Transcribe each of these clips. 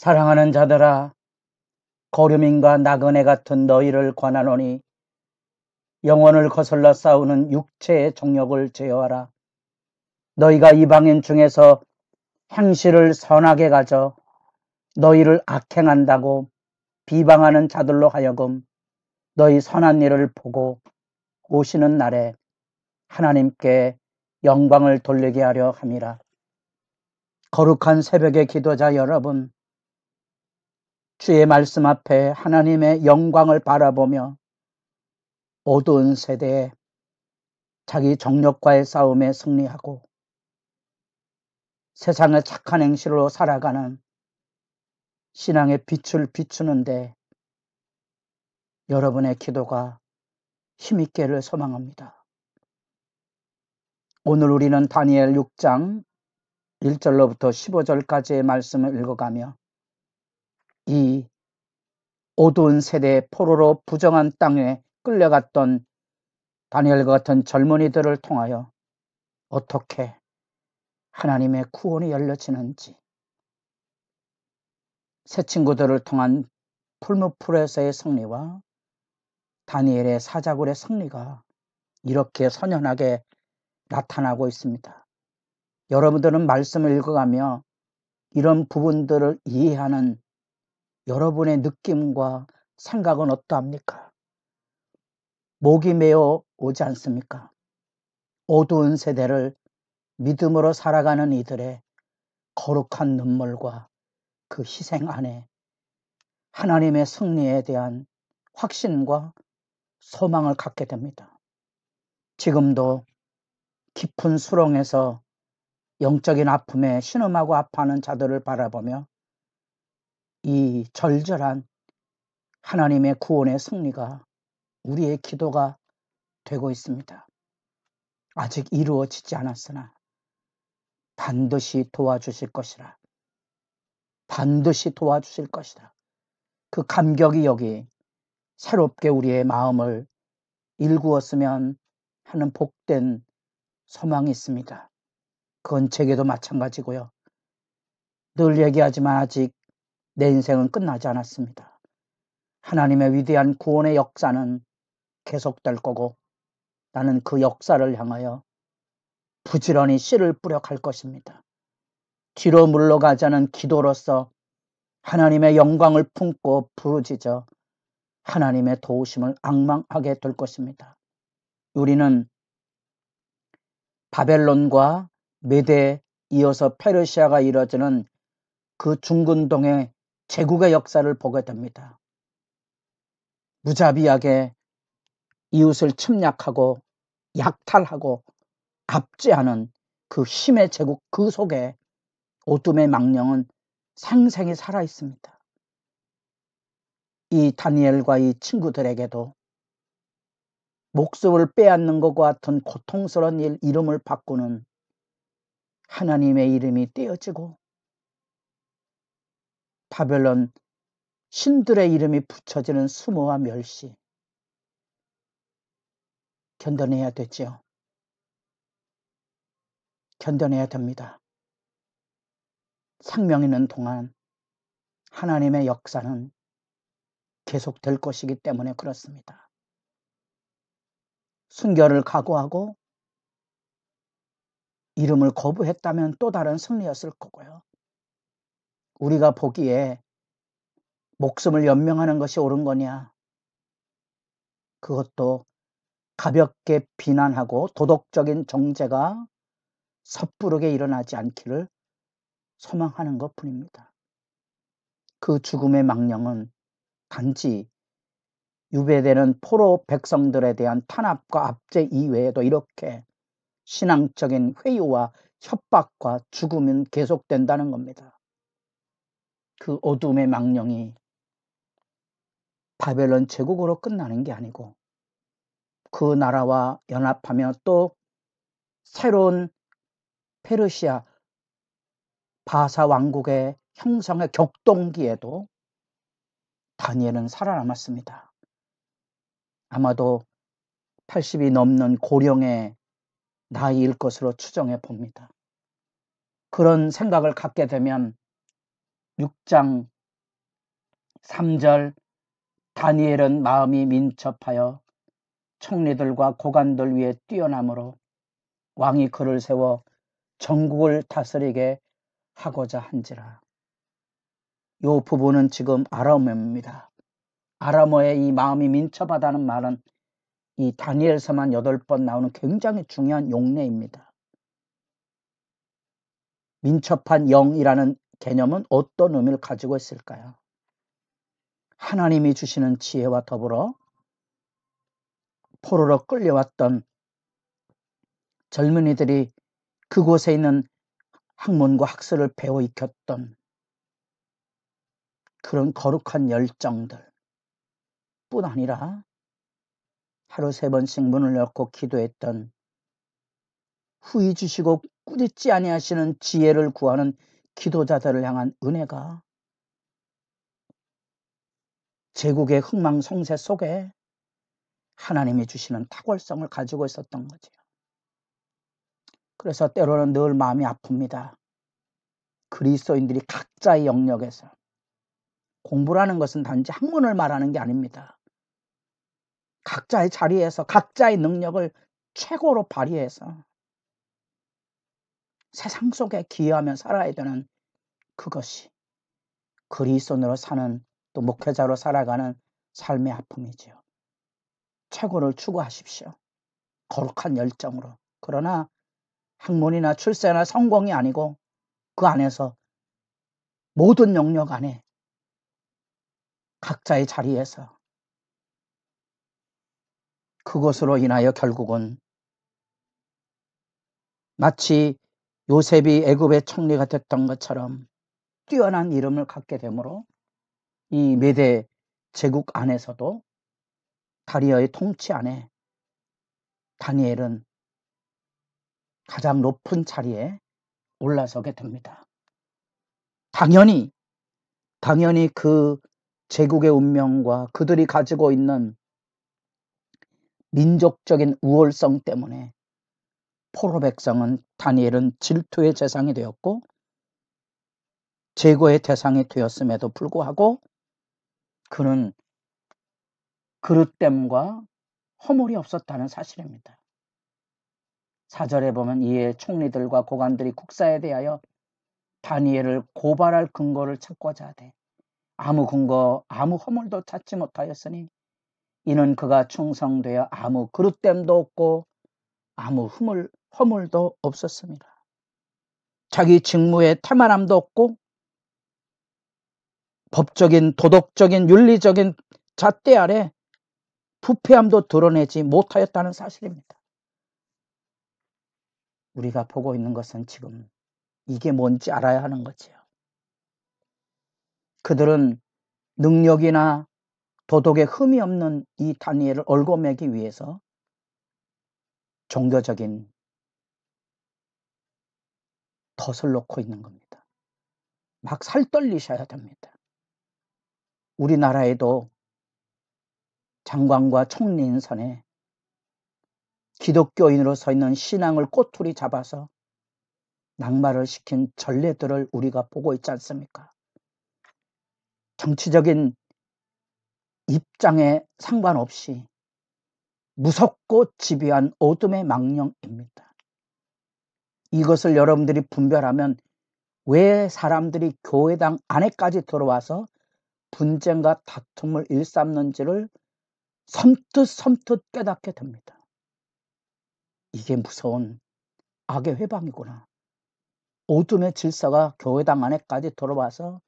사랑하는 자들아, 거류민과 나그네 같은 너희를 권하노니 영혼을 거슬러 싸우는 육체의 정욕을 제어하라. 너희가 이방인 중에서 행실을 선하게 가져 너희를 악행한다고 비방하는 자들로 하여금 너희 선한 일을 보고 오시는 날에 하나님께 영광을 돌리게 하려 함이라. 거룩한 새벽의 기도자 여러분, 주의 말씀 앞에 하나님의 영광을 바라보며 어두운 세대에 자기 정욕과의 싸움에 승리하고 세상의 착한 행실로 살아가는 신앙의 빛을 비추는데 여러분의 기도가 힘있기를 소망합니다. 오늘 우리는 다니엘 6장 1절로부터 15절까지의 말씀을 읽어가며 이 어두운 세대의 포로로 부정한 땅에 끌려갔던 다니엘과 같은 젊은이들을 통하여 어떻게 하나님의 구원이 열려지는지, 새 친구들을 통한 풀무풀에서의 승리와 다니엘의 사자굴의 승리가 이렇게 선연하게 나타나고 있습니다. 여러분들은 말씀을 읽어가며 이런 부분들을 이해하는 여러분의 느낌과 생각은 어떠합니까? 목이 메어 오지 않습니까? 어두운 세대를 믿음으로 살아가는 이들의 거룩한 눈물과 그 희생 안에 하나님의 승리에 대한 확신과 소망을 갖게 됩니다. 지금도 깊은 수렁에서 영적인 아픔에 신음하고 아파하는 자들을 바라보며 이 절절한 하나님의 구원의 승리가 우리의 기도가 되고 있습니다. 아직 이루어지지 않았으나 반드시 도와주실 것이라. 반드시 도와주실 것이다. 그 감격이 여기 새롭게 우리의 마음을 일구었으면 하는 복된 소망이 있습니다. 그건 제게도 마찬가지고요. 늘 얘기하지만 아직 내 인생은 끝나지 않았습니다. 하나님의 위대한 구원의 역사는 계속될 거고 나는 그 역사를 향하여 부지런히 씨를 뿌려 갈 것입니다. 뒤로 물러가지 않은 기도로서 하나님의 영광을 품고 부르짖어 하나님의 도우심을 앙망하게 될 것입니다. 우리는 바벨론과 메대에 이어서 페르시아가 이뤄지는 그 중근동의 제국의 역사를 보게 됩니다. 무자비하게 이웃을 침략하고 약탈하고 압제하는 그 힘의 제국 그 속에 어둠의 망령은 생생히 살아 있습니다. 이 다니엘과 이 친구들에게도 목숨을 빼앗는 것과 같은 고통스러운 이름을 바꾸는 하나님의 이름이 떼어지고 바벨론 신들의 이름이 붙여지는 수모와 멸시 견뎌내야 되지요. 견뎌내야 됩니다. 생명 있는 동안 하나님의 역사는 계속될 것이기 때문에 그렇습니다. 순결을 각오하고 이름을 거부했다면 또 다른 승리였을 거고요. 우리가 보기에 목숨을 연명하는 것이 옳은 거냐? 그것도 가볍게 비난하고 도덕적인 정죄가 섣부르게 일어나지 않기를 소망하는 것뿐입니다. 그 죽음의 망령은 단지 유배되는 포로 백성들에 대한 탄압과 압제 이외에도 이렇게 신앙적인 회유와 협박과 죽음은 계속된다는 겁니다. 그 어둠의 망령이 바벨론 제국으로 끝나는 게 아니고 그 나라와 연합하며 또 새로운 페르시아 바사 왕국의 형성의 격동기에도 다니엘은 살아남았습니다. 아마도 80이 넘는 고령의 나이일 것으로 추정해 봅니다. 그런 생각을 갖게 되면 6장 3절 다니엘은 마음이 민첩하여 총리들과 고관들 위에 뛰어남으로 왕이 그를 세워 전국을 다스리게 하고자 한지라. 이 부분은 지금 아람어입니다. 아람어의 이 마음이 민첩하다는 말은 이 다니엘서만 8번 나오는 굉장히 중요한 용례입니다. 민첩한 영이라는 개념은 어떤 의미를 가지고 있을까요? 하나님이 주시는 지혜와 더불어 포로로 끌려왔던 젊은이들이 그곳에 있는 학문과 학설을 배워 익혔던 그런 거룩한 열정들 뿐 아니라 하루 3번씩 문을 열고 기도했던 후히 주시고 꾸짖지 아니하시는 지혜를 구하는 기도자들을 향한 은혜가 제국의 흥망성쇠 속에 하나님이 주시는 탁월성을 가지고 있었던 거죠. 그래서 때로는 늘 마음이 아픕니다. 그리스도인들이 각자의 영역에서 공부라는 것은 단지 학문을 말하는 게 아닙니다. 각자의 자리에서 각자의 능력을 최고로 발휘해서 세상 속에 기여하며 살아야 되는 그것이 그리스도인으로 사는 또 목회자로 살아가는 삶의 아픔이지요. 최고를 추구하십시오. 거룩한 열정으로. 그러나 학문이나 출세나 성공이 아니고 그 안에서 모든 영역 안에 각자의 자리에서 그것으로 인하여 결국은 마치 요셉이 애굽의 총리가 됐던 것처럼 뛰어난 이름을 갖게 되므로 이 메대 제국 안에서도 다리어의 통치 안에 다니엘은 가장 높은 자리에 올라서게 됩니다. 당연히 그 제국의 운명과 그들이 가지고 있는 민족적인 우월성 때문에 포로 백성은 다니엘은 질투의 대상이 되었고 제거의 대상이 되었음에도 불구하고 그는 그릇됨과 허물이 없었다는 사실입니다. 4절에 보면 이에 총리들과 고관들이 국사에 대하여 다니엘을 고발할 근거를 찾고자 하되 아무 근거 아무 허물도 찾지 못하였으니 이는 그가 충성되어 아무 그릇됨도 없고 아무 허물도 없었습니다. 자기 직무에 태만함도 없고 법적인 도덕적인 윤리적인 잣대 아래 부패함도 드러내지 못하였다는 사실입니다. 우리가 보고 있는 것은 지금 이게 뭔지 알아야 하는 거지요. 그들은 능력이나 도덕에 흠이 없는 이 다니엘을 얽어매기 위해서 종교적인 덫을 놓고 있는 겁니다. 막 살떨리셔야 됩니다. 우리나라에도 장관과 총리 인선에 기독교인으로 서 있는 신앙을 꼬투리 잡아서 낙마를 시킨 전례들을 우리가 보고 있지 않습니까? 정치적인 입장에 상관없이 무섭고 집요한 어둠의 망령입니다. 이것을 여러분들이 분별하면 왜 사람들이 교회당 안에까지 들어와서 분쟁과 다툼을 일삼는지를 섬뜩 깨닫게 됩니다. 이게 무서운 악의 회방이구나. 어둠의 질서가 교회당 안에까지 들어와서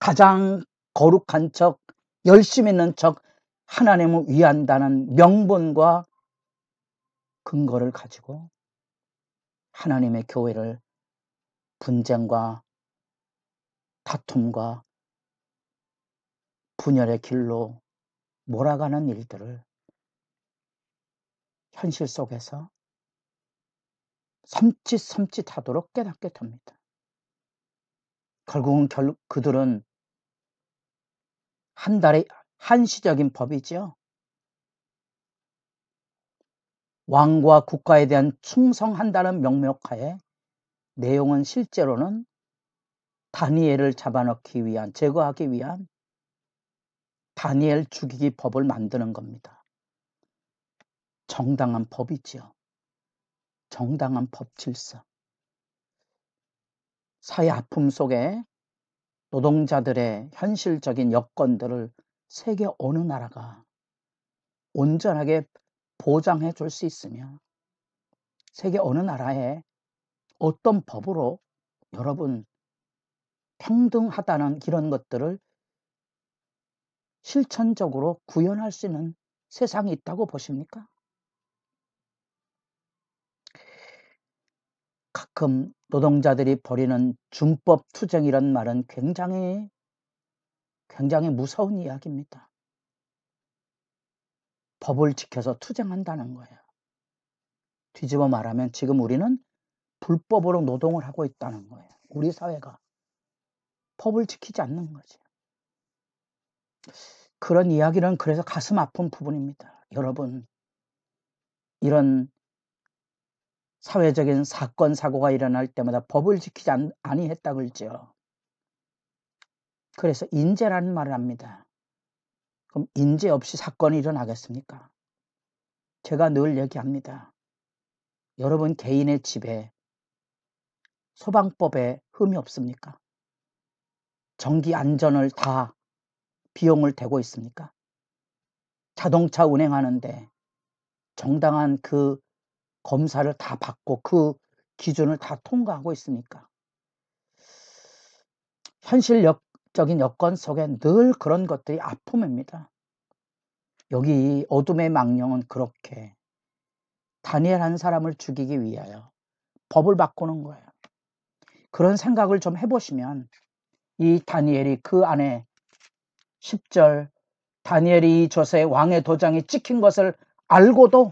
가장 거룩한 척, 열심 있는 척 하나님을 위한다는 명분과 근거를 가지고 하나님의 교회를 분쟁과 다툼과 분열의 길로 몰아가는 일들을 현실 속에서 섬찟하도록 깨닫게 됩니다. 결국은 그들은 한 달의 한시적인 법이죠. 왕과 국가에 대한 충성한다는 명목하에 내용은 실제로는 다니엘을 잡아넣기 위한, 제거하기 위한 다니엘 죽이기 법을 만드는 겁니다. 정당한 법이지요. 정당한 법 질서. 사회 아픔 속에 노동자들의 현실적인 여건들을 세계 어느 나라가 온전하게 보장해 줄 수 있으며 세계 어느 나라에 어떤 법으로 여러분 평등하다는 이런 것들을 실천적으로 구현할 수 있는 세상이 있다고 보십니까? 가끔 노동자들이 벌이는 준법 투쟁이란 말은 굉장히 무서운 이야기입니다. 법을 지켜서 투쟁한다는 거예요. 뒤집어 말하면 지금 우리는 불법으로 노동을 하고 있다는 거예요. 우리 사회가 법을 지키지 않는 거죠. 그런 이야기는 그래서 가슴 아픈 부분입니다. 여러분, 이런 사회적인 사건 사고가 일어날 때마다 법을 지키지 아니했다 그러죠. 그래서 인재라는 말을 합니다. 그럼 인재 없이 사건이 일어나겠습니까? 제가 늘 얘기합니다. 여러분 개인의 집에 소방법에 흠이 없습니까? 전기 안전을 다 비용을 대고 있습니까? 자동차 운행하는데 정당한 그 검사를 다 받고 그 기준을 다 통과하고 있습니까? 현실적인 여건 속에 늘 그런 것들이 아픔입니다. 여기 어둠의 망령은 그렇게 다니엘 한 사람을 죽이기 위하여 법을 바꾸는 거예요. 그런 생각을 좀 해보시면 이 다니엘이 그 안에 10절 다니엘이 이 젖에 왕의 도장이 찍힌 것을 알고도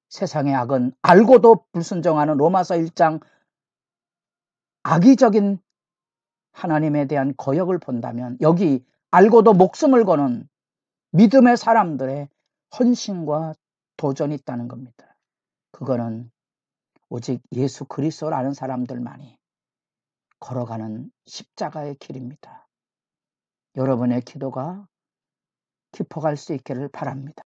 세상의 악은 알고도 불순종하는 로마서 1장 악의적인 하나님에 대한 거역을 본다면 여기 알고도 목숨을 거는 믿음의 사람들의 헌신과 도전이 있다는 겁니다. 그거는 오직 예수 그리스도를 아는 사람들만이 걸어가는 십자가의 길입니다. 여러분의 기도가 깊어갈 수 있기를 바랍니다.